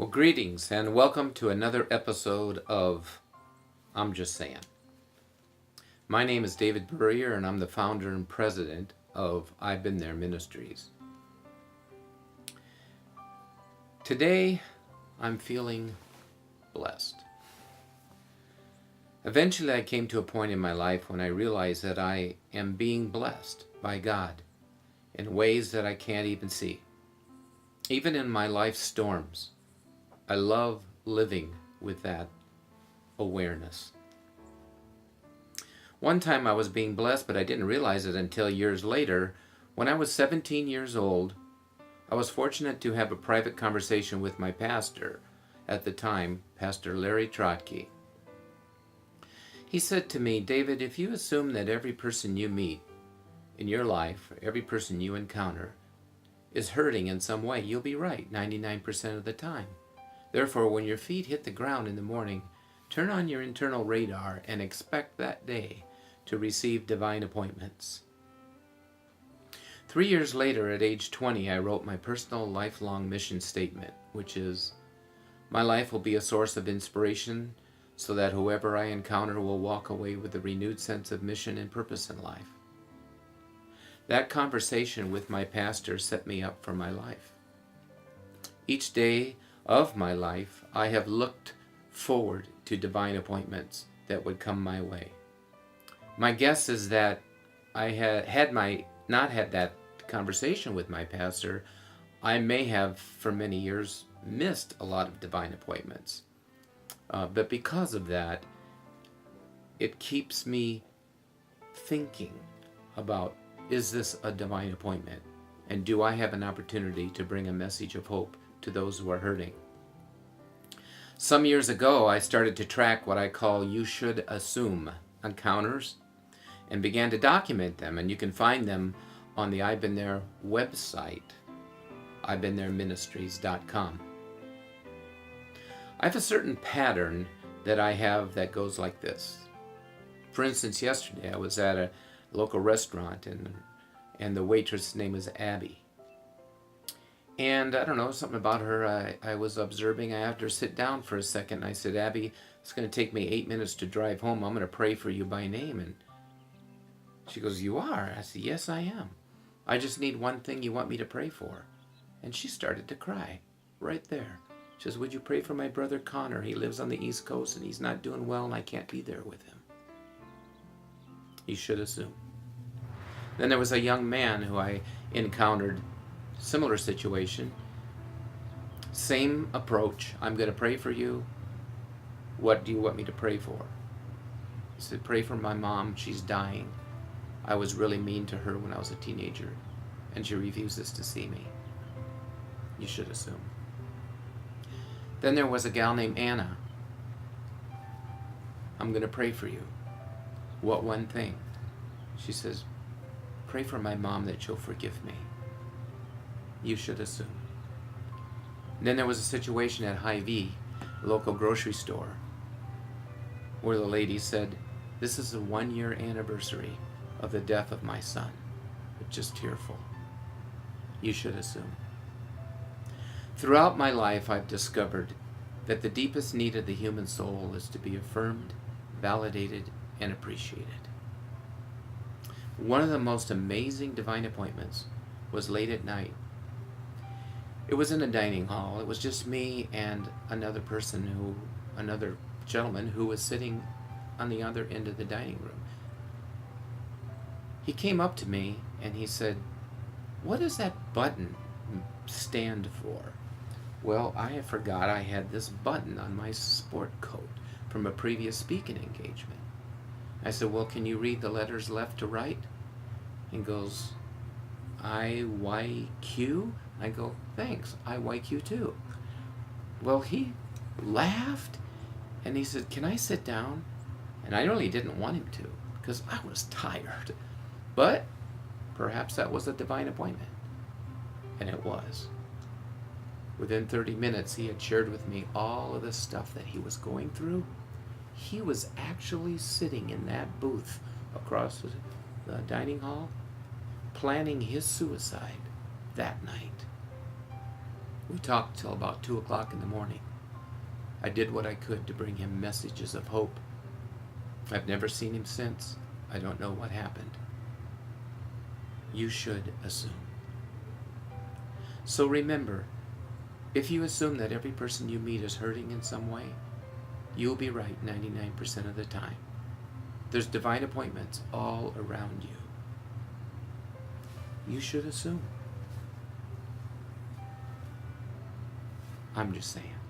Well, greetings and welcome to another episode of I'm Just Saying. My name is David Burrier and I'm the founder and president of I've Been There Ministries. Today, I'm feeling blessed. Eventually, I came to a point in my life when I realized that I am being blessed by God in ways that I can't even see. Even in my life's storms, I love living with that awareness. One time I was being blessed, but I didn't realize it until years later. When I was 17 years old, I was fortunate to have a private conversation with my pastor at the time, Pastor Larry Trotke. He said to me, David, if you assume that every person you meet in your life, every person you encounter, is hurting in some way, you'll be right 99% of the time. Therefore, when your feet hit the ground in the morning, turn on your internal radar and expect that day to receive divine appointments. 3 years later, at age 20, I wrote my personal lifelong mission statement, which is, my life will be a source of inspiration so that whoever I encounter will walk away with a renewed sense of mission and purpose in life. That conversation with my pastor set me up for my life. Each day of my life, I have looked forward to divine appointments that would come my way. My guess is that I had not had that conversation with my pastor, I may have for many years missed a lot of divine appointments. But because of that, it keeps me thinking about, is this a divine appointment? And do I have an opportunity to bring a message of hope to those who are hurting? Some years ago, I started to track what I call you should assume encounters and began to document them, and you can find them on the I've Been There website, I'veBeenThereMinistries.com. I have a certain pattern that I have that goes like this. For instance, yesterday I was at a local restaurant and the waitress' name is Abby. And I don't know, something about her I was observing. I had her sit down for a second. I said, Abby, it's going to take me 8 minutes to drive home. I'm going to pray for you by name. And she goes, you are? I said, yes, I am. I just need one thing you want me to pray for. And she started to cry right there. She says, would you pray for my brother Connor? He lives on the East Coast and he's not doing well and I can't be there with him. You should assume. Then there was a young man who I encountered, similar situation, same approach. I'm going to pray for you. What do you want me to pray for? He said, pray for my mom. She's dying. I was really mean to her when I was a teenager, and she refuses to see me. You should assume. Then there was a gal named Anna. I'm going to pray for you. What one thing? She says, pray for my mom that she'll forgive me. You should assume. And then there was a situation at Hy-Vee, a local grocery store, where the lady said, this is the 1-year anniversary of the death of my son. But just tearful. You should assume. Throughout my life, I've discovered that the deepest need of the human soul is to be affirmed, validated, and appreciated. One of the most amazing divine appointments was late at night. It was in a dining hall. It was just me and another gentleman who was sitting on the other end of the dining room. He came up to me and he said, what does that button stand for? Well, I forgot I had this button on my sport coat from a previous speaking engagement. I said, well, can you read the letters left to right? He goes, IYQ? I go, thanks, IYQ too. Well, he laughed and he said, can I sit down? And I really didn't want him to because I was tired. But perhaps that was a divine appointment. And it was. Within 30 minutes, he had shared with me all of the stuff that he was going through. He was actually sitting in that booth across the dining hall, planning his suicide that night. We talked till about 2 o'clock in the morning. I did what I could to bring him messages of hope. I've never seen him since. I don't know what happened. You should assume. So remember, if you assume that every person you meet is hurting in some way, you'll be right 99% of the time. There's divine appointments all around you. You should assume. I'm just saying.